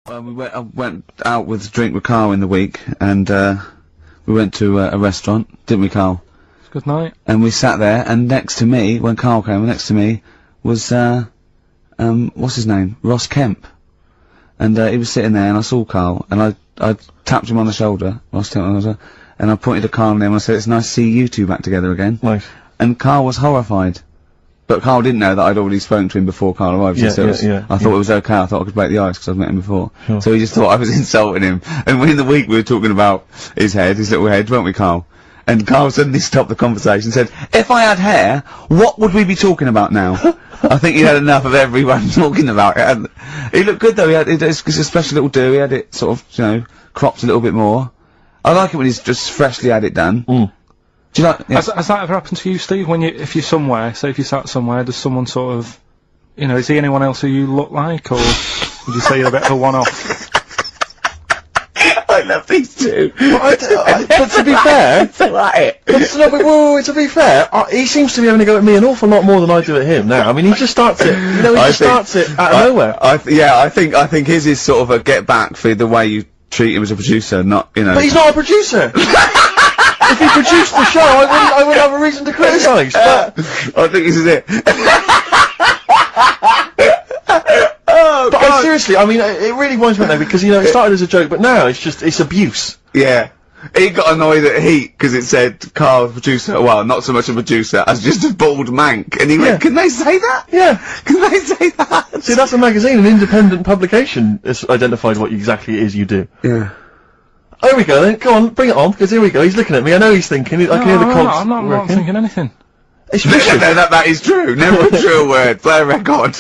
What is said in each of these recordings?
Well, I went out with a drink with Carl in the week, and we went to a restaurant, didn't we, Carl? Good night. And we sat there, and next to me, when Carl came, next to me was what's his name? Ross Kemp. And he was sitting there, and I saw Carl, and I tapped him on the shoulder, Ross Kemp on the shoulder, and I pointed to Carl and him, and I said, "It's nice to see you two back together again." Nice. And Carl was horrified. But Carl didn't know that I'd already spoken to him before Carl arrived. Yeah, so I thought it was okay. I thought I could break the ice because I'd met him before. Sure. So he just thought I was insulting him. And in the week we were talking about his head, his little head, weren't we, Carl? And Carl suddenly stopped the conversation and said, "If I had hair, what would we be talking about now?" I think he had enough of everyone talking about it. And he looked good though. He had it's a special little do. He had it sort of, you know, cropped a little bit more. I like it when he's just freshly had it done. Mm. Do you like? Yeah. Has that ever happened to you, Steve? When if you're somewhere, say if you sat somewhere, does someone sort of, you know, is he anyone else who you look like, or would you say you're a bit of a one-off? I love these two. But to be fair, to be fair, he seems to be having a go at me an awful lot more than I do at him now. I mean, he just starts it, you know, he starts it out of nowhere. I think his is sort of a get back for the way you treat him as a producer, not, you know. But he's not a producer! If he produced the show, I wouldn't have a reason to criticise, but... I think this is it. Oh, but seriously, I mean, it really winds me up though, because, you know, it started as a joke, but now it's abuse. Yeah. He got annoyed at Heat, because it said Carl, producer, well, not so much a producer, as just a bald mank. And he went, "Can they say that? Yeah. Can they say that?" See, that's a magazine, an independent publication has identified what exactly it is you do. Yeah. Oh, here we go then, go on, bring it on, because here we go, he's looking at me, I know he's thinking, I can hear the cogs I'm not thinking anything. It's No, that is true. Never a true word. Play a record.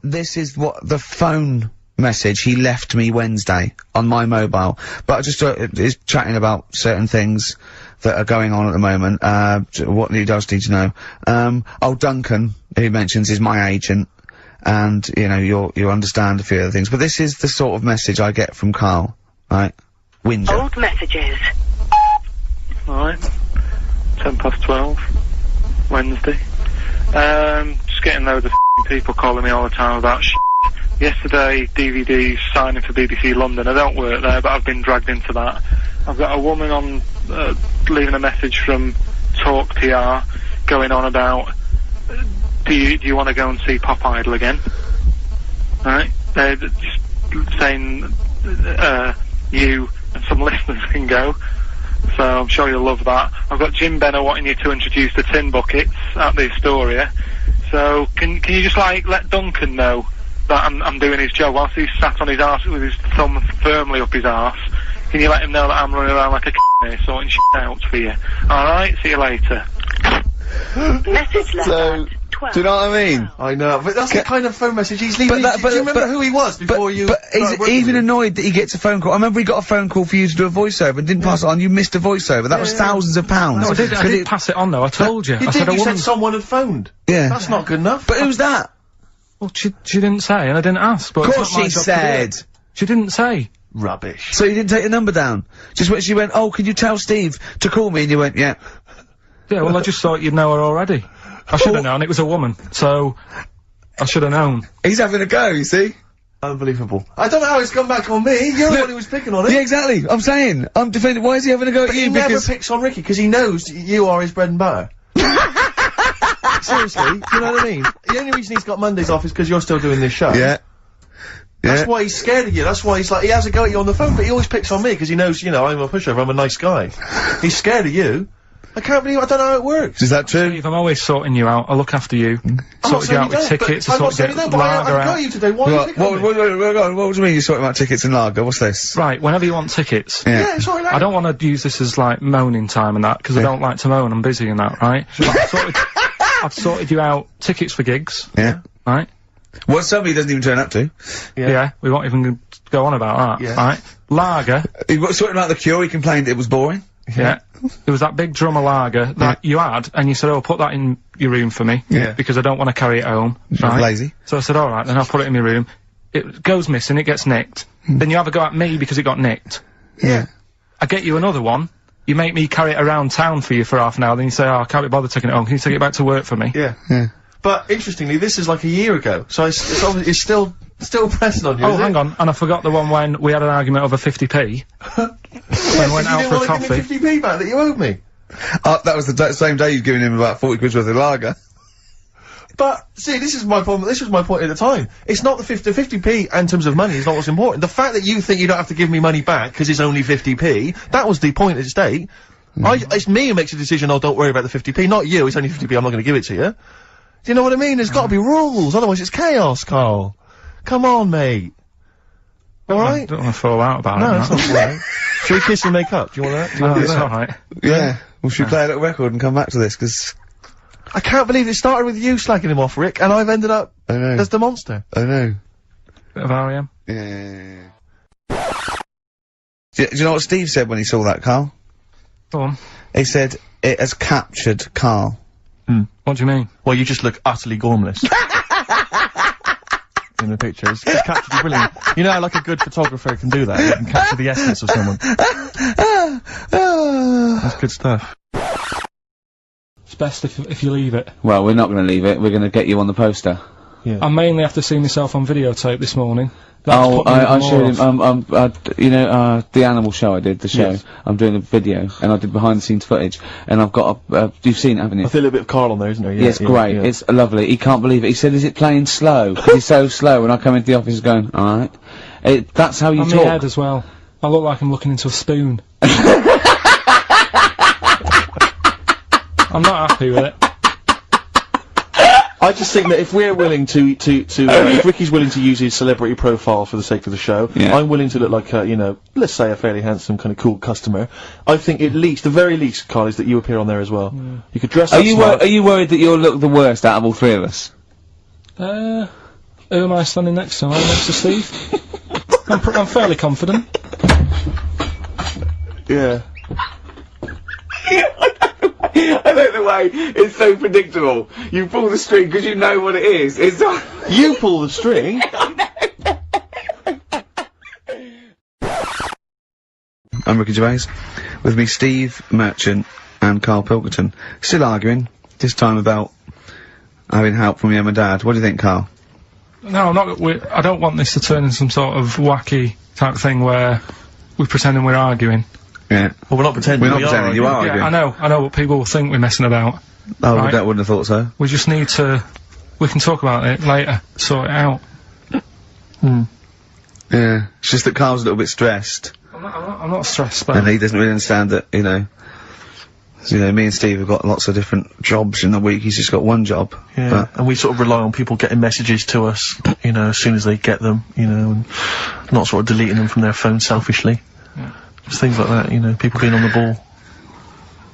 This is what the phone message he left me Wednesday on my mobile. But I just is chatting about certain things that are going on at the moment. What he does need to know. Oh, Duncan, who mentions, is my agent. And, you know, you understand a few other things. But this is the sort of message I get from Carl. Right? Whinger. Old messages. Alright. 12:10, Wednesday. Just getting loads of people calling me all the time about shit. Yesterday, DVD's signing for BBC London. I don't work there, but I've been dragged into that. I've got a woman on, leaving a message from Talk PR, going on about, do you want to go and see Pop Idol again? Right? They're just saying, you and some listeners can go. So I'm sure you'll love that. I've got Jim Benner wanting you to introduce the tin buckets at the Astoria. So can you just like let Duncan know that I'm doing his job whilst he's sat on his arse with his thumb firmly up his arse? Can you let him know that I'm running around like a here sorting shit out for you? Alright, see you later. Message letter. Do you know what I mean? I know, but that's the kind of phone message he's leaving. Do you remember who he was before you... But he's even annoyed that he gets a phone call. I remember he got a phone call for you to do a voiceover and didn't pass it on. You missed a voiceover. That was thousands of pounds. No, I did pass it on though, I told you. You did, you said someone had phoned. Yeah. That's not good enough. But who's that? Well, she didn't say, and I didn't ask, but... Of course she said! She didn't say. Rubbish. So you didn't take the number down? Just when she went, "Oh, can you tell Steve to call me?" And you went, "Yeah." Yeah, well, I just thought you'd know her already. I should have known, it was a woman, so I should have known. He's having a go, you see? Unbelievable. I don't know how it's come back on me, you're the one who was picking on it. Yeah, exactly, I'm saying, I'm defending, why is he having a go at you? He never picks on Ricky, because he knows you are his bread and butter. Seriously, do you know what I mean? The only reason he's got Mondays off is because you're still doing this show. Yeah. That's why he's scared of you, that's why he's like, he has a go at you on the phone, but he always picks on me, because he knows, you know, I'm a pushover, I'm a nice guy. He's scared of you. I can't believe, I don't know how it works. Is that true? Steve, I'm always sorting you out, I look after you. Sorted you out with tickets, I sorted you out with lager I got you today, why are you picking on me? What do you mean you're sorting out tickets and lager? What's this? Right, whenever you want tickets. Yeah, sorry, like. I don't want to use this as, like, moaning time and that, because I don't like to moan, I'm busy and that, right? I've sorted you out tickets for gigs. Yeah. Right? What somebody doesn't even turn up to. Yeah, we won't even go on about that. Yeah. Right? Lager. He was sorting out the Cure, he complained it was boring. Yeah. There was that big drum of lager that you had, and you said, "Oh, put that in your room for me." Yeah. Because I don't want to carry it home. Right? Lazy. So I said, "Alright, then I'll put it in my room." It goes missing, it gets nicked. Then you have a go at me because it got nicked. Yeah. I get you another one. You make me carry it around town for you for half an hour, then you say, "Oh, I can't be bothered taking it home. Can you take it back to work for me?" Yeah. Yeah. But interestingly, this is like a year ago, so it's obviously it's still pressing on you. Oh, hang on, and I forgot the one when we had an argument over 50p. When we went out for a coffee. Give me 50p back that you owed me. That was the same day you'd given him about 40 quid worth of lager. But, see, this is my problem, this was my point at the time. It's not the 50p in terms of money is not what's important. The fact that you think you don't have to give me money back because it's only 50p, that was the point at stake. It's me who makes a decision, oh, don't worry about the 50p, not you, it's only 50p, I'm not gonna give it to you. Do you know what I mean? There's gotta be rules, otherwise it's chaos, Carl. Come on, mate. Alright? I don't want to fall out about it. No, it's not alright. Shall we kiss and make up? Do you want that? Do you want It's that? alright. Yeah. Well, should we play a little record and come back to this? Because I can't believe it started with you slacking him off, Rick, and I've ended up I know. as the monster. I know. Bit of R.E.M. Yeah. Do you know what Steve said when he saw that, Carl? Go on. He said, it has captured Carl. What do you mean? Well, you just look utterly gormless. In the picture. It's captured you brilliant. You know how, like, a good photographer can do that? They can capture the essence of someone. That's good stuff. It's best if you leave it. Well, we're not going to leave it. We're going to get you on the poster. Yeah. I mainly have to see myself on videotape this morning. Oh, I showed him, you know, the animal show I did, the show. Yes. I'm doing a video, and I did behind the scenes footage, and I've got you've seen it, haven't you? I feel a little bit of Carl on there, isn't there? Yeah, it's great. Yeah. It's lovely. He can't believe it. He said, is it playing slow? 'Cause he's so slow, when I come into the office going, alright. That's how you I'm talk. my head as well. I look like I'm looking into a spoon. I'm not happy with it. I just think that if we're willing if Ricky's willing to use his celebrity profile for the sake of the show, Yeah. I'm willing to look like a, you know, let's say a fairly handsome, kind of cool customer. I think at least, the very least, Carl, is that you appear on there as well. You could dress up smart. Are you worried that you'll look the worst out of all three of us? Who am I standing next to? Am I next to Steve? I'm fairly confident. Yeah. I don't know why, it's so predictable. You pull the string because you know what it is. It's You pull the string. I'm Ricky Gervais. With me, Steve Merchant and Karl Pilkington. Still arguing, this time about having help from your mum and dad. What do you think, Karl? No, I'm not. I don't want this to turn into some sort of wacky type thing where we're pretending we're arguing. Yeah. Well, we're not pretending. We're not pretending, you are Yeah, arguing. I know what people will think we're messing about. Oh, Right. I wouldn't have thought so. We just need to. We can talk about it later, sort it out. Yeah. It's just that Karl's a little bit stressed. I'm not stressed, but And he doesn't really understand that, you know, me and Steve have got lots of different jobs in the week. He's just got one job. Yeah, But and we sort of rely on people getting messages to us, you know, as soon as they get them, you know, and not sort of deleting them from their phone selfishly. Yeah. Just things like that, you know, people being on the ball.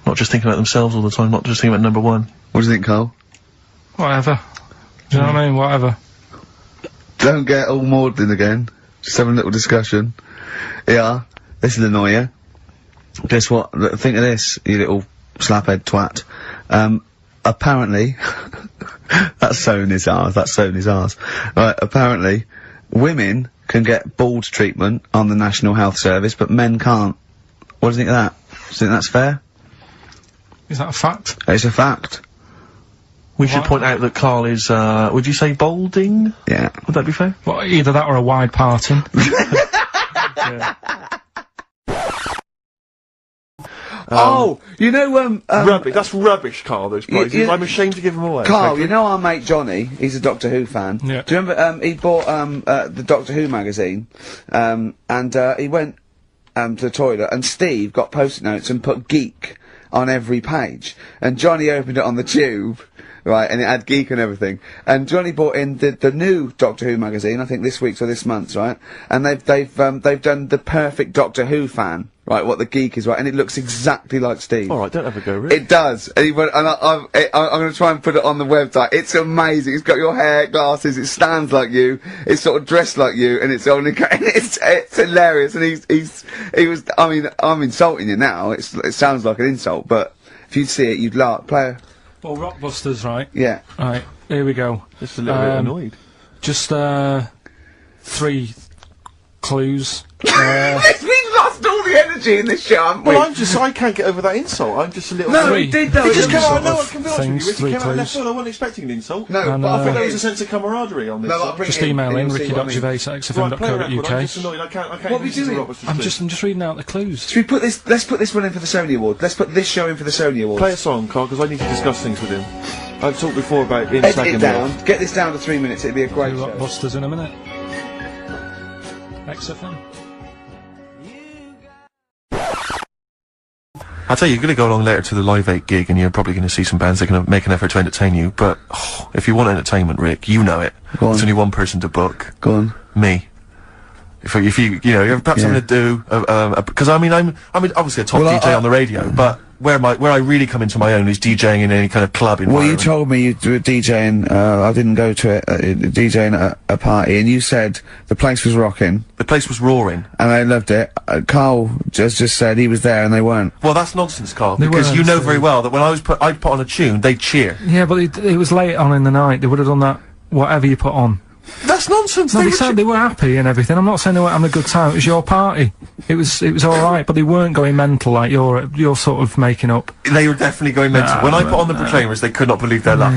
Not just thinking about themselves all the time, not just thinking about number one. what do you think, Karl? whatever. Do you know what I mean? Whatever. Don't get all maudlin again. Just having a little discussion. Yeah, this will annoy you. Guess what? Think of this, you little slaphead twat. Apparently, that's Sony's ours, that's Sony's ours. Right, apparently, women can get bald treatment on the National Health Service, but men can't. What do you think of that? Do you think that's fair? Is that a fact? It's a fact. We should point out that Carl is, would you say balding? Yeah. Would that be fair? Well, either that or a wide parting. Oh, you know, Rubbish, that's rubbish, Carl, those prizes. I'm ashamed to give them away. Carl, you know our mate Johnny? He's a Doctor Who fan. Yeah. Do you remember, he bought, the Doctor Who magazine, and, he went, to the toilet, and Steve got post-it notes and put geek on every page. And Johnny opened it on the tube, right, and it had geek and everything. And Johnny bought in the new Doctor Who magazine, I think this week's or this month's, right? And they've done the perfect Doctor Who fan, right, what the geek is, right, and it looks exactly like Steve. Alright, don't have a go, Rick. It does. And he went, and I'm gonna try and put it on the website. It's amazing. It's got your hair, glasses, it stands like you, it's sort of dressed like you, and it's only, it's hilarious. And he was, I mean, I'm insulting you now, it sounds like an insult, but if you'd see it, you'd laugh. Play Well, Rockbusters, right? Yeah. Right, here we go. Just a little bit annoyed. Just, 3 clues. It's been lost all the energy in this show, haven't we? Well, I can't get over that insult. I'm just a little... No, Three. he did though. It just It came was out, sort no, of- I can be honest with you, things, it came out three left clues. field. I wasn't expecting an insult. No, And, but I I think think there it was a is. sense of camaraderie on this. No, I'll bring Just it in, email and in you'll see what I mean. ricky.gervais@xfm.co.uk. Right, play a record. I'm just annoyed. I can't What are you listen to doing? what was I'm just reading out the clues. Should we put this? Let's put this one in for the Sony Award. Let's put this show in for the Sony Award. Play a song, Carl, because I need to discuss things with him. I've talked before about being Edit sagging it me down. off. Get this down to 3 minutes. It'd be a great show. Blockbusters in a minute. XFM. I tell you, you're going to go along later to the Live 8 gig, and you're probably going to see some bands that are going to make an effort to entertain you. But if you want entertainment, Rick, you know it. Go on. There's only one person to book. Go on. Me. If you have perhaps Yeah. something to do, because I'm obviously a top Well, DJ on the radio, but where I really come into my own is DJing in any kind of club Well, environment. you told me you were DJing. I didn't go to it. DJing at a party, and you said the place was rocking, The place was roaring. and they loved it. Carl just said he was there, and they weren't. Well, that's nonsense, Carl, They because you weren't, know so- very well that when I'd put on a tune, they'd cheer. Yeah, but it was late on in the night. They would have done that whatever you put on. That's nonsense. No, they were said they were happy and everything. I'm not saying they weren't having a good time. It was your party. It was all right, but they weren't going mental like you're sort of making up. They were definitely going mental. When I put on the Proclaimers, they could not believe their luck.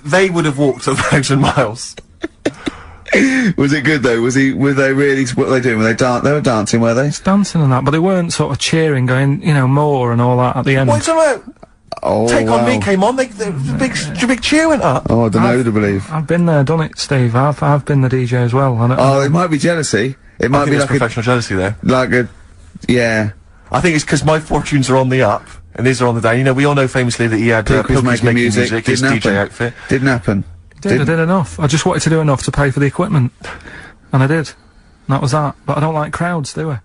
They would have walked 1,000 miles. Was it good though? Were they really? What were they doing? They were dancing, were they? Dancing and that, but they weren't sort of cheering, going, more and all that at the end. What's about? Oh, Take wow. On Me came on. The big cheer went up. Oh, I don't know who to believe. I've been there, done it, Steve. I've been the DJ as well. Oh, it might be jealousy. It might I think be there's like professional jealousy there. yeah. I think it's because my fortunes are on the up and these are on the down. You know, we all know famously that he had Pilk was making music. his Didn't DJ happen. outfit. Didn't happen. I did enough. I just wanted to do enough to pay for the equipment, and I did. And that was that. But I don't like crowds, do I?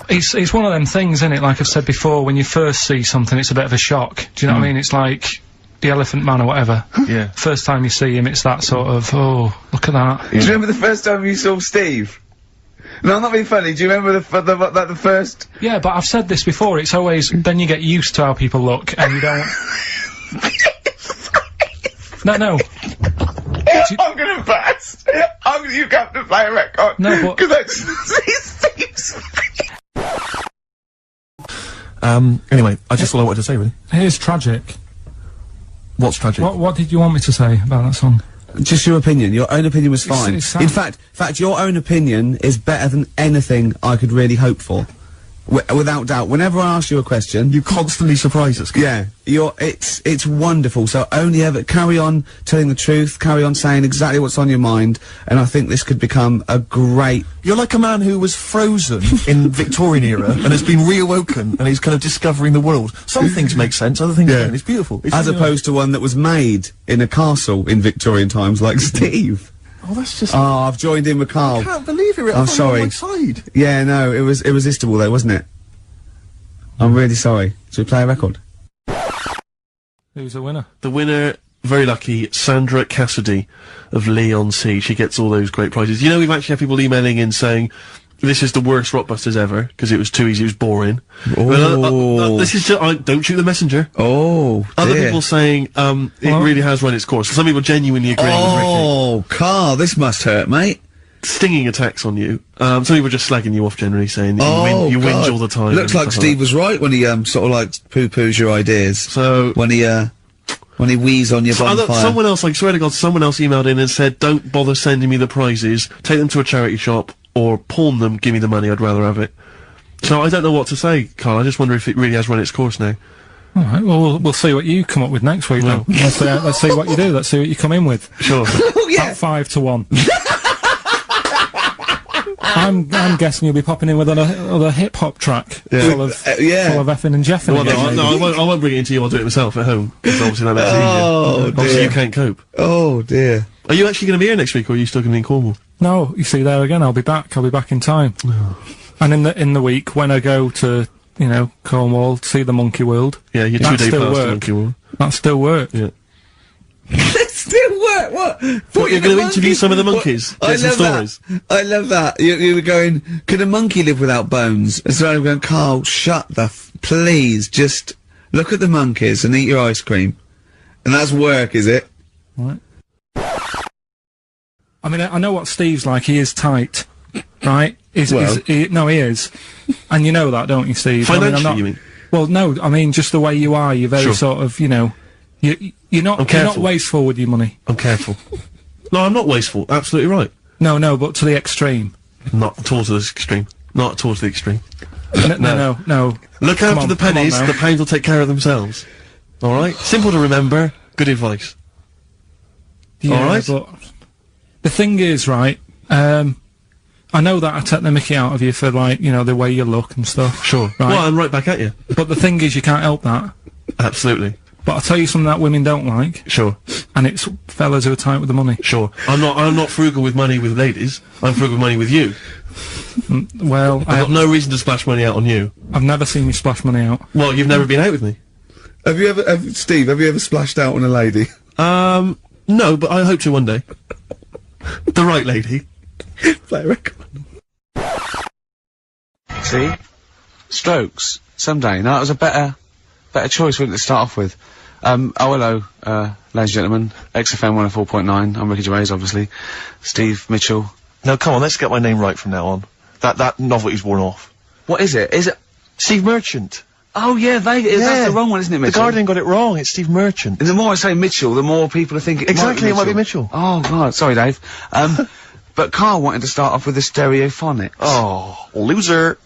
It's one of them things, isn't it? Like I've said before, when you first see something, it's a bit of a shock. Do you know what I mean? It's like the Elephant Man or whatever. Yeah. First time you see him, it's that sort of, oh, look at that. Do you remember the first time you saw Steve? No, I'm not being funny. Do you remember the first? Yeah, but I've said this before. It's always then you get used to how people look, and you don't. No. I'm gonna burst. You have to play a record. No, but- because I see Steve's. Anyway, that's all I wanted to say, really. Here's tragic. What's tragic? What did you want me to say about that song? Just your opinion. Your own opinion was fine. it's sad. In fact, your own opinion is better than anything I could really hope for. Without doubt. Whenever I ask you a question, You constantly surprise us. yeah, it's wonderful. So only ever carry on telling the truth, carry on saying exactly what's on your mind, and I think this could become a great. You're like a man who was frozen in Victorian era and has been reawoken and he's kind of discovering the world. Some things make sense, other things don't. It's beautiful. It's As really opposed to one that was made in a castle in Victorian times, like Steve. nice. Oh, that's just... Oh, I've joined in with Carl. I can't believe it. I I'm thought you were on sorry. my side. Yeah, no, it was irresistible though, wasn't it? I'm really sorry. Should we play a record? Who's the winner? The winner, very lucky, Sandra Cassidy of Leon C. She gets all those great prizes. You know, we've actually had people emailing in saying, this is the worst Rockbusters ever, because it was too easy, it was boring. Oh. This is just, don't shoot the messenger. Oh, Other dear. people saying, it really has run its course. Some people genuinely agreeing with Ricky. Oh, Carl, this must hurt, mate. Stinging attacks on you. Some people just slagging you off generally, saying that Oh, you God. whinge all the time. Looks and like stuff Steve that. was right when he sort of like poo-poos your ideas. So, When he wheezed on your bonfire. someone else, like, swear to God, someone else emailed in and said, don't bother sending me the prizes, take them to a charity shop, or pawn them, give me the money, I'd rather have it. So I don't know what to say, Carl, I just wonder if it really has run its course now. Alright, well, we'll see what you come up with next week then. Let's see what you do, let's see what you come in with. Sure. Oh, yeah. About 5 to 1. I'm guessing you'll be popping in with another hip-hop track full of EFFIN and JEFFIN Well, again. no, I won't bring it into you, I'll do it myself at home, because obviously that makes it Oh, easier. Obviously dear. you can't cope. Oh, dear. Are you actually going to be here next week, or are you still going to be in Cornwall? No, you see there again, I'll be back in time. And in the week, when I go to, Cornwall, see the Monkey World, Yeah, your That 2-day still pass to work. Monkey World. that still work. Yeah. It still work. What? What, you're going to interview some of the monkeys? I Get some love stories? that. I love that. You were going, could a monkey live without bones? And so I'm going, Carl, shut the please, just look at the monkeys and eat your ice cream. And that's work, is it? Right. I mean, I know what Steve's like. He is tight, right? Well. No, he is. And you know that, don't you, Steve? Financially, you mean? Well, no, I mean, just the way you are, you're very sort of, you know, you're not wasteful with your money. I'm careful. No, I'm not wasteful. Absolutely right. No, but to the extreme. Not towards the extreme. Not towards the extreme. No. Look after the pennies, the pounds will take care of themselves. Alright? Simple to remember, good advice. Yeah, alright? But the thing is, right, I know that I take the mickey out of you for, like, you know, the way you look and stuff. Sure. Right? Well, I'm right back at you. But the thing is, you can't help that. Absolutely. But I'll tell you something that women don't like. Sure. And it's fellas who are tight with the money. Sure. I'm not frugal with money with ladies. I'm frugal with money with you. Well, I've got no reason to splash money out on you. I've never seen you splash money out. Well, you've never been out with me. Have you ever, Steve, have you ever splashed out on a lady? No, but I hope to one day. The right lady. Play a record. See? Strokes. Someday. No, it was a better choice, wouldn't it, to start off with? Hello, ladies and gentlemen. XFM 104.9. I'm Ricky Gervais, obviously. Steve Mitchell. No, come on, let's get my name right from now on. That novelty's worn off. What is it? Is it Steve Merchant. Oh, yeah, that's the wrong one, isn't it, Mitchell? The Guardian got it wrong, it's Steve Merchant. And the more I say Mitchell, the more people are thinking Exactly, it might be Mitchell. Oh, God, sorry, Dave. But Carl wanted to start off with the stereophonics. Oh, loser.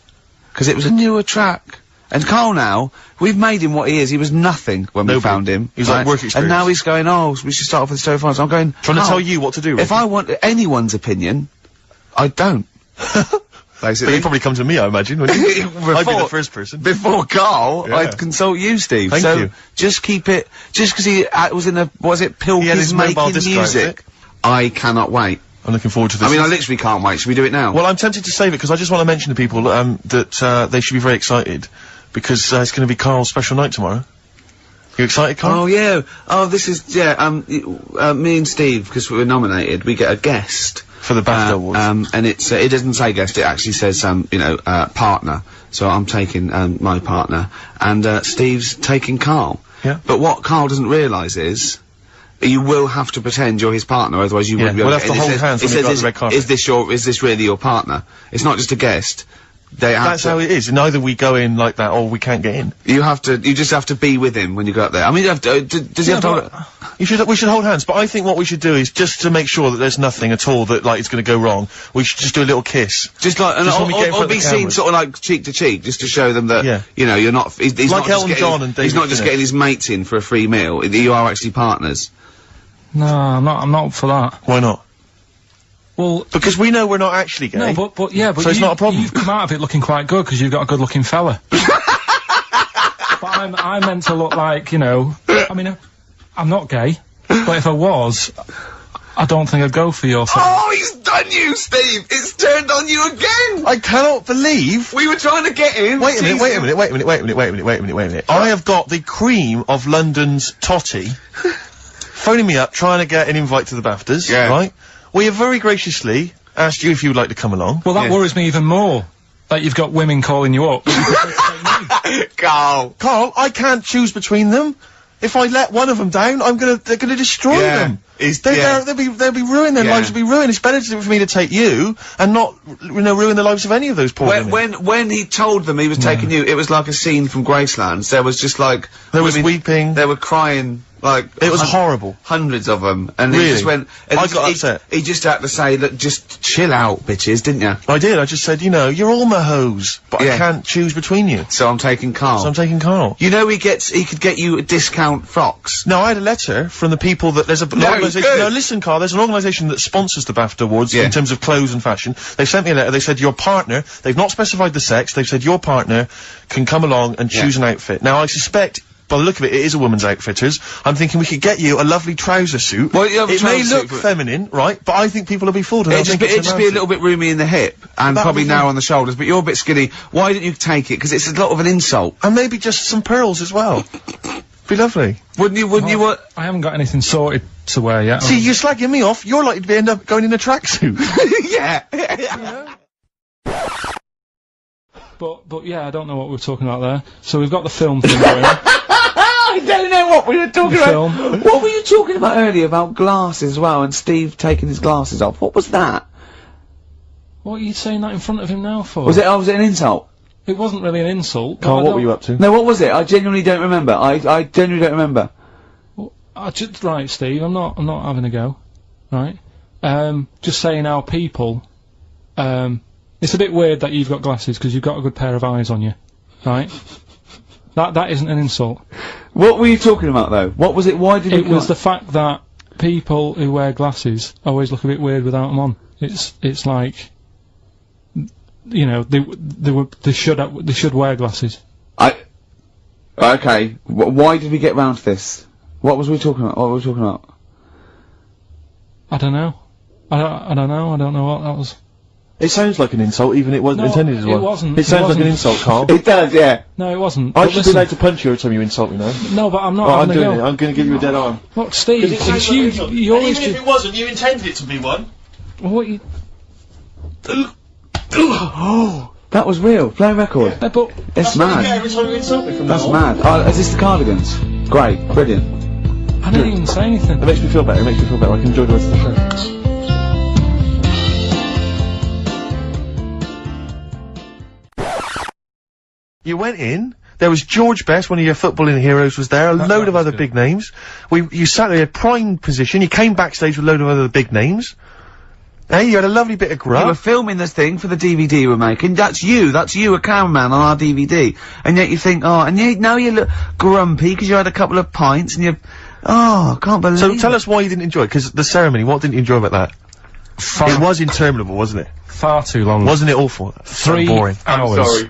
Because it was a newer track. And Carl now, we've made him what he is. He was nothing when we found him. He's like work experience. And now he's going, oh, we should start off with the stereophonics. I'm going, trying to tell you what to do, Ricky. If I want anyone's opinion, I don't. Basically. But you'd probably come to me, I imagine, wouldn't you? I'd be the first person. Before Carl, I'd consult you, Steve. Thank you. Just keep it, just because he was in a, was it Pilkington making music? I cannot wait. I'm looking forward to this. I mean, I literally can't wait. Should we do it now? Well, I'm tempted to save it, because I just want to mention to people, that, they should be very excited, because, it's gonna be Carl's special night tomorrow. You excited, Carl? Oh, yeah. Oh, this is, me and Steve, because we were nominated, we get a guest. For the BAFTA Awards. And it's, it doesn't say guest, it actually says, partner. So I'm taking, my partner. And, Steve's taking Carl. Yeah. But what Carl doesn't realise is, you will have to pretend you're his partner, otherwise you wouldn't be able we'll have to hold hands when we go on the red carpet. Is this really your partner? It's not just a guest. That's how it is, and either we go in like that, or we can't get in. You just have to be with him when you go up there. I mean, you have to, does he have to we should hold hands, but I think what we should do is, just to make sure that there's nothing at all that, like, it's gonna go wrong, we should just do a little kiss. Just like, or be seen sort of like cheek to cheek, just to show them that, you know, you're not, he's like not Elton John and David he's not just Finnick. getting his mates in for a free meal, you are actually partners. No, I'm not up for that. Why not? Well, because we know we're not actually gay. No, but so it's not a problem. You've come out of it looking quite good, because you've got a good-looking fella. But I meant to look like, you know, I mean, I'm not gay, but if I was, I don't think I'd go for your fella. Oh, he's done you, Steve! It's turned on you again! I cannot believe... We were trying to get him! Wait a minute. I have got the cream of London's totty phoning me up, trying to get an invite to the BAFTAs, right? We have very graciously asked you if you would like to come along. Well, that worries me even more. That you've got women calling you up. Carl, I can't choose between them. If I let one of them down, they're gonna destroy them. They'll be ruined, their lives will be ruined. It's better for me to take you, and not, you know, ruin the lives of any of those poor women. When he told them he was taking you, it was like a scene from Graceland. There was just like... There was weeping. They were crying, like... It was horrible. Hundreds of them. And really? he just went... I got upset. He just had to say, look, just chill out, bitches, didn't you? I did, I just said, you know, you're all my hoes, but I can't choose between you. So I'm taking Carl. You know he could get you discount frocks. No, I had a letter from the people that there's no, listen, Carl, there's an organisation that sponsors the BAFTA Awards in terms of clothes and fashion. They sent me a letter, they said your partner, they've not specified the sex, they've said your partner can come along and choose an outfit. Now I suspect, by the look of it, it is a woman's outfitters. I'm thinking we could get you a lovely trouser suit. Well, it may look feminine, right, but I think people will be fooled. It'd just be a little bit roomy in the hip, and probably narrow on the shoulders, but you're a bit skinny. Why didn't you take it? Because it's a lot of an insult. And maybe just some pearls as well. Be lovely. Wouldn't you I haven't got anything sorted to wear yet. See, you're slagging me off. You're likely to end up going in a tracksuit. Yeah. But yeah, I don't know what we're talking about there. So we've got the film thing going on. I don't know what we were talking The about. film. What were you talking about earlier about glasses as well, and Steve taking his glasses off? What was that? What are you saying that in front of him now for? Was it an insult? It wasn't really an insult. Carl, what were you up to? No, what was it? I genuinely don't remember. I genuinely don't remember. Right, Steve, I'm not having a go. Right? Just saying how people, it's a bit weird that you've got glasses because you've got a good pair of eyes on you. Right? That isn't an insult. What were you talking about though? What was it? Why did It was the fact that people who wear glasses always look a bit weird without them on. It's like, you know, they should wear glasses. Okay. Why did we get round to this? What was we talking about? What were we talking about? I don't know. I don't know. I don't know what that was. It sounds like an insult, even it wasn't intended as one. It wasn't. It sounds like an insult, Carl. It does, yeah. No, it wasn't. I But should be listen- allowed to punch you every time you insult me now. No, but I'm not Oh, I'm having a doing go. it. I'm going to give you a dead arm. Look, Steve, it's you always Even if it wasn't, you intended it to be one. what you... That was real. Play a record. But It's That's what you get mad. every time you insult me from That's now on. mad. Is this the Cardigans? Great. Brilliant. I didn't even say anything. It makes me feel better. It makes me feel better. I can enjoy the rest of the show. You went in. There was George Best, one of your footballing heroes, was there. A load of was other good. big names. You sat there in prime position. You came backstage with a load of other big names. Hey, you had a lovely bit of We were grub. filming this thing for the DVD we're making. That's you, a cameraman on our DVD. And yet you think, now you look grumpy because you had a couple of pints and I can't believe So tell us why you didn't enjoy it, because the ceremony, what didn't you enjoy about that? It was interminable, wasn't it? Far too long. Wasn't it awful? 3 boring. hours.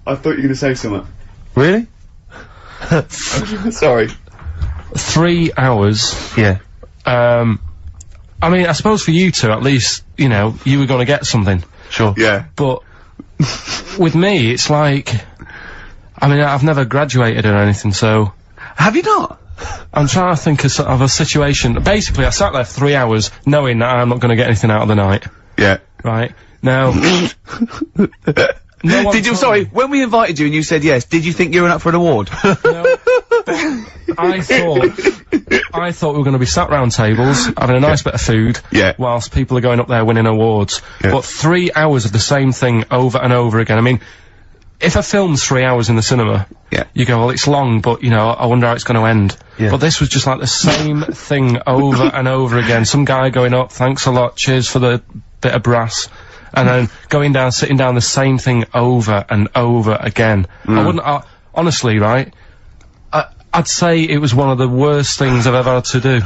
I thought you were going to say something. Really? Sorry. 3 hours. Yeah. I mean, I suppose for you two, at least, you know, you were going to get something. Sure. Yeah. But with me, it's like, I mean, I've never graduated or anything, so Have you not? I'm trying to think of a situation. Basically, I sat there for 3 hours knowing that I'm not going to get anything out of the night. Yeah. Right? Now... no one Did you, told sorry, me. when we invited you and you said yes, did you think you were up for an award? No. I thought we were going to be sat round tables, having a nice bit of food, Yeah. whilst people are going up there winning awards. Yeah. But 3 hours of the same thing over and over again. I mean, if a film's 3 hours in the cinema, Yeah. you go, well, it's long, but, you know, I wonder how it's going to end. Yeah. But this was just like the same thing over and over again. Some guy going up, thanks a lot, cheers for the bit of brass. And then going down, sitting down, the same thing over and over again. I wouldn't, honestly, right, I'd say it was one of the worst things I've ever had to do.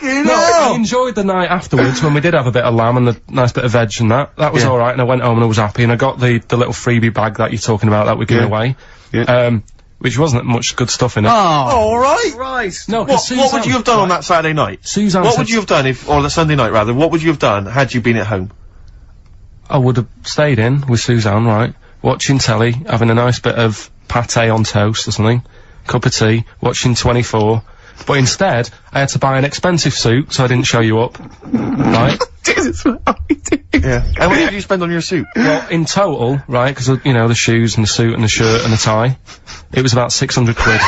No, I enjoyed the night afterwards when we did have a bit of lamb and a nice bit of veg and that. That was Yeah. alright, and I went home and I was happy, and I got the little freebie bag that you're talking about that we're giving away. Yeah. Which wasn't much good stuff in it. Oh, alright. Christ. No, What 'cause would you Suzanne- have done on that Saturday night? Suzanne What said would you have done or the Sunday night rather, what would you have done had you been at home? I would have stayed in with Suzanne, right, watching telly, having a nice bit of pate on toast or something, cup of tea, watching 24, but instead, I had to buy an expensive suit so I didn't show you up, right? Jesus, what we do? Yeah. And what did you spend on your suit? Well, in total, right, because, you know, the shoes and the suit and the shirt and the tie, it was about 600 quid.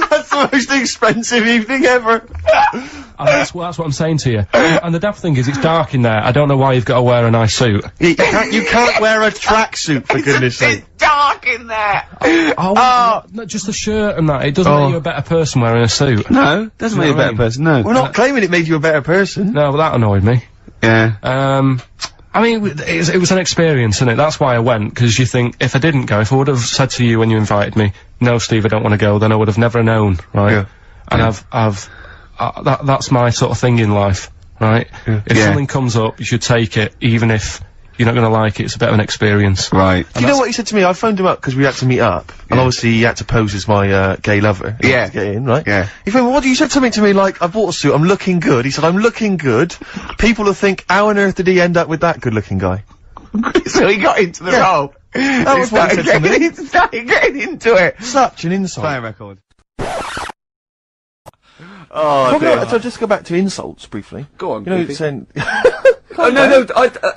That's the most expensive evening ever. And that's what I'm saying to you. And the daft thing is, it's dark in there. I don't know why you've got to wear a nice suit. You can't wear a tracksuit, for goodness sake. It's dark in there. No, just the shirt and that. It doesn't make you a better person wearing a suit. No, doesn't make you a what I better mean? person, no. We're not claiming it made you a better person. No, but that annoyed me. Yeah. I mean, it was an experience, innit? That's why I went, because you think, if I didn't go, if I would have said to you when you invited me, no, Steve, I don't want to go, then I would have never known, right? Yeah. And that's my sort of thing in life, right? If Yeah. something comes up, you should take it, even if you're not going to like it. It's a bit of an experience. Right. Do you know what he said to me? I phoned him up because we had to meet up, and obviously he had to pose as my gay lover. Yeah. To get in, right? Yeah. He phoned me, what? You said something to me like, I bought a suit, I'm looking good. He said, I'm looking good. People will think, how on earth did he end up with that good-looking guy? So he got into the Yeah. role. That was what he said to me. He started getting into it. Such an insult. Play a record. Oh, so just go back to insults briefly. Go on, You know, Goofy. saying... Oh, no,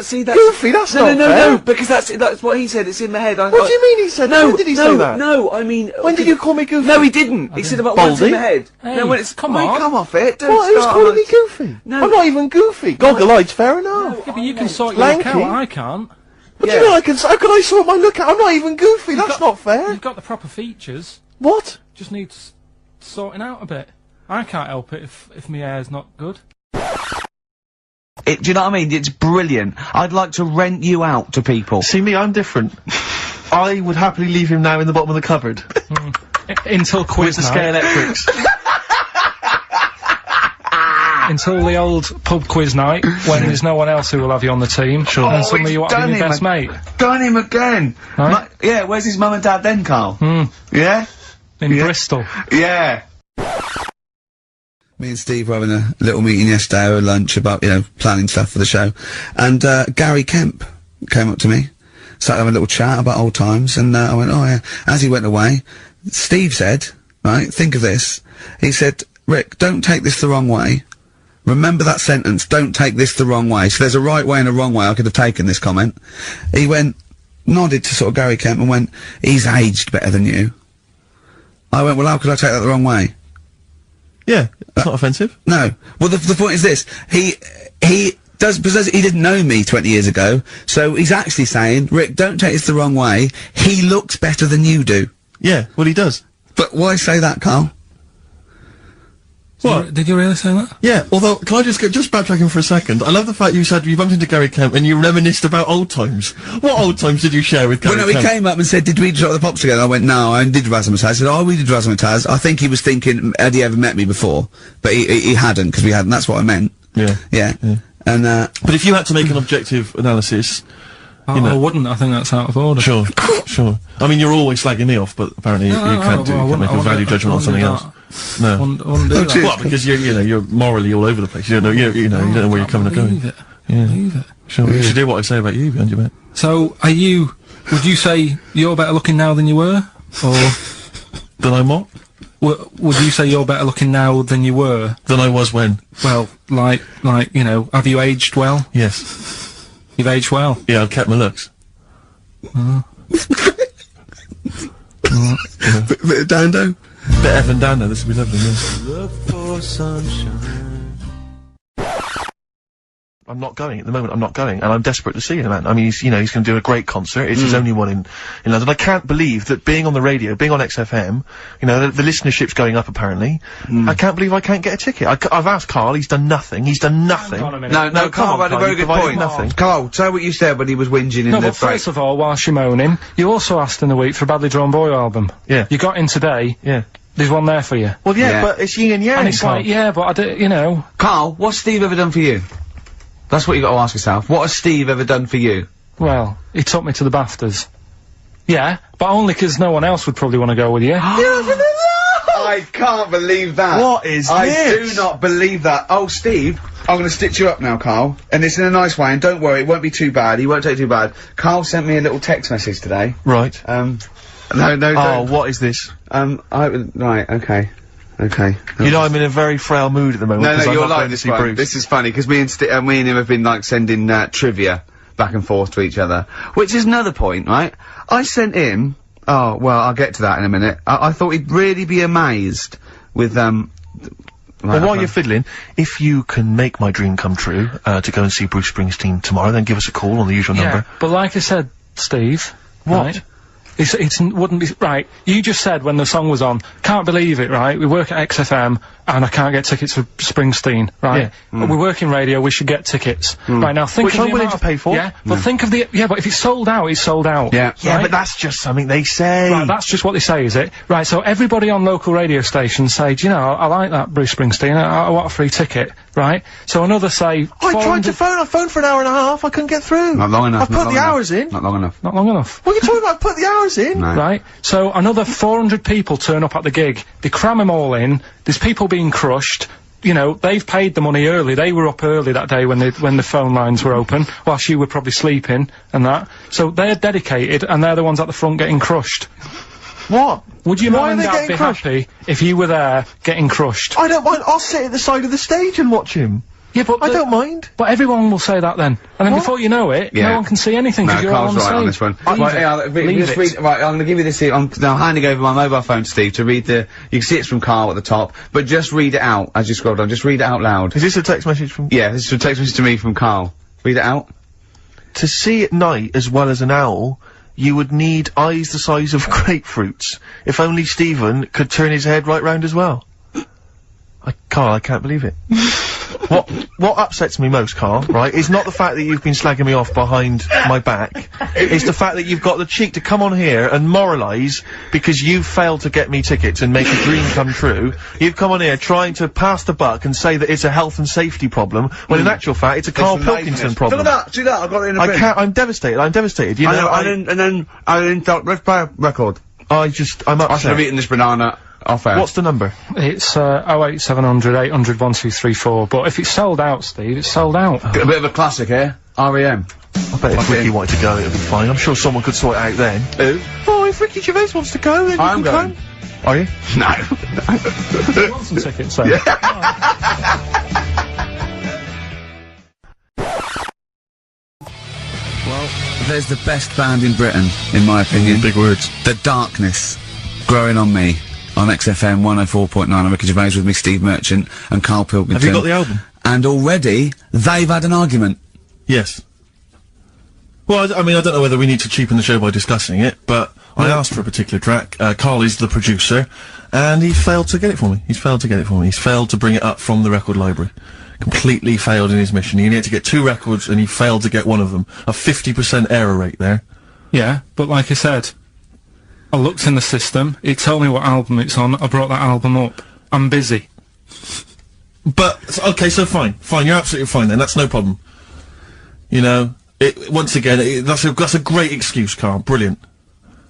see, that's... Goofy, that's not fair. No, because that's what he said, it's in my head. What do you mean he said that? When did he say that? No, I mean... When did you call me Goofy? No, he didn't. He said about what's in Baldy? my head. Hey, no, when it's... come on. Come off it. Don't What? Who's start calling on me Goofy? No. I'm not even Goofy. Goggle-eyed's fair enough. Yeah, but you can sort your Lanky. look out, I can't. What do you mean I can... How can I sort my look out? I'm not even Goofy. That's not fair. You've got the proper features. What? Just needs sorting out a bit. I can't help it if my hair's not good. Do you know what I mean? It's brilliant. I'd like to rent you out to people. See me, I'm different. I would happily leave him now in the bottom of the cupboard. Until With quiz the night. Sky Electrics. Until the old pub quiz night, when there's no one else who will have you on the team. Sure. And suddenly you want to be your best mate. Done him again. Right? Yeah, where's his mum and dad then, Carl? Yeah? In Bristol. Yeah. Me and Steve were having a little meeting yesterday over lunch about, you know, planning stuff for the show. And, Gary Kemp came up to me, started having a little chat about old times, and, I went, oh yeah. As he went away, Steve said, right, think of this. He said, Rick, don't take this the wrong way. Remember that sentence, don't take this the wrong way. So there's a right way and a wrong way I could have taken this comment. He went, nodded to sort of Gary Kemp and went, he's aged better than you. I went, well, how could I take that the wrong way? Yeah, it's not offensive. No. Well, the point is this. He because he didn't know me 20 years ago, so he's actually saying, Rick, don't take this the wrong way. He looks better than you do. Yeah, well he does. But why say that, Carl? What? Did you really say that? Yeah, although, can I just backtracking for a second? I love the fact you said you bumped into Gary Kemp and you reminisced about old times. What old times did you share with Gary Well, no, Kemp? he came up and said, did we drop the pops together? I went, no, I did Razzmatazz. I said, oh, we did Razzmatazz. I think he was thinking, had he ever met me before? But he hadn't, because we hadn't. That's what I meant. Yeah. Yeah. And, But if you had to make an objective analysis... I wouldn't. I think that's out of order. Sure, sure. I mean, you're always slagging me off, but apparently you can't make a value judgment on something else. No. I wouldn't do that. Well, because you're morally all over the place. You don't know, you don't know where you're coming and going. Leave it. Yeah. Leave it. Sure. You should do what I say about you behind your back. So, would you say you're better looking now than you were? Or, Then I'm what? would you say you're better looking now than you were? Than I was when? Well, like, you know, have you aged well? Yes. You've aged well. Yeah, I've kept my looks. bit of Dando? Bit Evan Dando, this would be lovely, yeah. Look for sunshine. I'm not going at the moment. I'm not going, and I'm desperate to see him, man. I mean, he's going to do a great concert. It's his only one in London. I can't believe that being on the radio, being on XFM, the listenership's going up apparently. I can't believe I can't get a ticket. I've asked Carl. He's done nothing. He's done nothing. No, Carl had a very good point. Nothing. Carl, say what you said when he was whinging in No, the but first of all, whilst you're moaning, you also asked in the week for a Badly Drawn Boy album. Yeah. You got in today. Yeah. There's one there for you. Well, yeah, Yeah. but it's yin and yang. And it's like, yeah, but I do, Carl, what's Steve ever done for you? That's what you got to ask yourself. What has Steve ever done for you? well, he took me to the BAFTAs. Yeah, but only 'cause no one else would probably want to go with you. I can't believe that. What is I this? do not believe that. Oh, Steve, I'm going to stitch you up now, Carl. And it's in a nice way, and don't worry, it won't be too bad. He won't take it too bad. Carl sent me a little text message today. Right. No, Oh, don't. what is this? Right, okay. Okay. You know, I'm in a very frail mood at the moment. No, 'cause I'm you're not like going to this see one. Bruce. This is funny, because me and him have been, like, sending, trivia back and forth to each other. Which is another point, right? I sent him... Oh, well, I'll get to that in a minute. I thought he'd really be amazed with, Well, while you're fiddling, if you can make my dream come true, to go and see Bruce Springsteen tomorrow, then give us a call on the usual number. But like I said, Steve. What? Right, it wouldn't be right. You just said when the song was on, can't believe it, right? We work at XFM and I can't get tickets for Springsteen, right? Yeah. We work in radio, we should get tickets. Right, now think Which of the I'm willing amount to pay of- for. Yeah, but think of but if it's sold out, it's sold out. Yeah. Yeah, right? but that's just something they say. Right, that's just what they say, is it? Right, so everybody on local radio stations say, do you know, I like that Bruce Springsteen, I want a free ticket, right? So another say, I tried 400 to phone. I phoned for an hour and a half. I couldn't get through. Not long enough. I put the hours in. Not long enough. Not long enough. What are you talking about? Put the hours in. No. Right, so another 400 people turn up at the gig, they cram them all in, there's people being crushed, you know, they've paid the money early, they were up early that day when the phone lines were open, whilst you were probably sleeping, and that, so they're dedicated, and they're the ones at the front getting crushed. What? Would your Why mum are and they dad getting be crushed? happy if you were there getting crushed? I don't mind. I'll sit at the side of the stage and watch him. Yeah, but I don't mind. But everyone will say that then. And then What? before you know it, Yeah. no one can see anything No, because you're Carl's all on right stage. on this one. Leave Right, it. yeah, Leave just it. read, right, I'm gonna give you this here. I'm now handing over my mobile phone to Steve to read the, you can see it's from Carl at the top, but just read it out as you scroll down. Just read it out loud. Is this a text message from? Yeah, this is a text message to me from Carl. Read it out. To see at night as well as an owl, you would need eyes the size of grapefruits. If only Stephen could turn his head right round as well. Carl, I can't believe it. What upsets me most, Carl, right, is not the fact that you've been slagging me off behind my back. It's the fact that you've got the cheek to come on here and moralise because you failed to get me tickets and make a dream come true. You've come on here trying to pass the buck and say that it's a health and safety problem, when in actual fact it's a Carl Pilkington problem. Look at that, see that, I've got it in a bin. I'm devastated, you know, and then let's play a record. I'm I should upset. have eaten this banana off air. What's the number? It's 08700 800 1234. But if it's sold out, Steve, it's sold out. A bit of a classic here. R.E.M. I bet if Ricky wanted to go, it'd be fine. I'm sure someone could sort it out then. Who? Oh, if Ricky Gervais wants to go, then I'm you can going. come. Are you? No. You want some tickets, then? Well, there's the best band in Britain, in my opinion. Big words. The Darkness, Growing on Me, on XFM 104.9. I'm Ricky Gervais with me, Steve Merchant, and Carl Pilkington. Have you got the album? And already, they've had an argument. Yes. Well, I mean, I don't know whether we need to cheapen the show by discussing it, but I asked for a particular track. Carl is the producer, and he failed to get it for me. He's failed to get it for me. He's failed to bring it up from the record library. Completely failed in his mission. He needed to get 2 records, and he failed to get one of them. A 50% error rate there. Yeah, but like I said, I looked in the system, it told me what album it's on, I brought that album up. I'm busy. But, okay, so fine. Fine, you're absolutely fine then, that's no problem. You know, once again, that's a great excuse, Carl. Brilliant.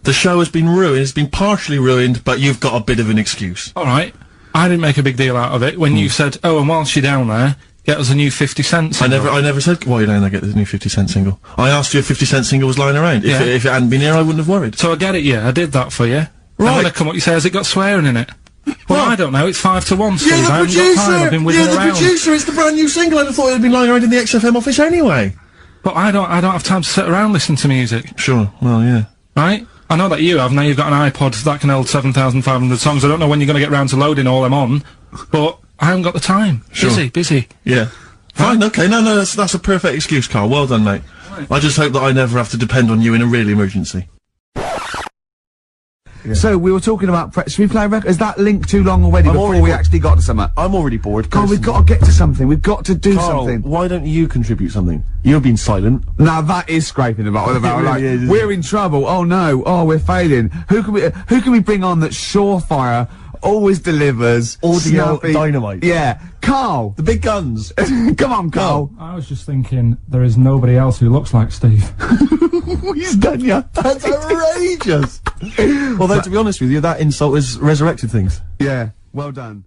The show has been ruined, it's been partially ruined, but you've got a bit of an excuse. Alright, I didn't make a big deal out of it when you said, oh, and whilst you're down there, get us a new 50 Cent single. I never said, while you're down there, get the new 50 Cent single. I asked you if 50 Cent single was lying around. Yeah. If it hadn't been here, I wouldn't have worried. So I get it, yeah, I did that for you. Right. And when I come up, you say, has it got swearing in it? Well, I don't know, it's 5 to 1, Steve. You're the I haven't got time, I've been whizzing You're the around. producer, it's the brand new single. I'd have thought it had been lying around in the XFM office anyway. But I don't have time to sit around listening to music. Sure, well, yeah. Right? I know that you have, now you've got an iPod that can hold 7,500 songs. I don't know when you're gonna get round to loading all them on, but I haven't got the time. Sure. Busy. Yeah. Fine, okay, no, that's a perfect excuse, Carl. Well done, mate. Right. I just hope that I never have to depend on you in a real emergency. Yeah. So, we were talking about should we play a record? Is that link too long already before already we actually got to something? I'm already bored. Carl, we've got to get to something. We've got to do Carl, something. why don't you contribute something? You've been silent. Now that is scraping the bottom of the barrel. really Like, is, we're in trouble. Oh no. Oh, we're failing. Who can we bring on that's surefire, always delivers, Audio snappy? dynamite. Yeah. Carl. The big guns. Come on, Carl. I was just thinking, there is nobody else who looks like Steve. He's done ya. That's outrageous. Although, to be honest with you, that insult has resurrected things. Yeah. Well done.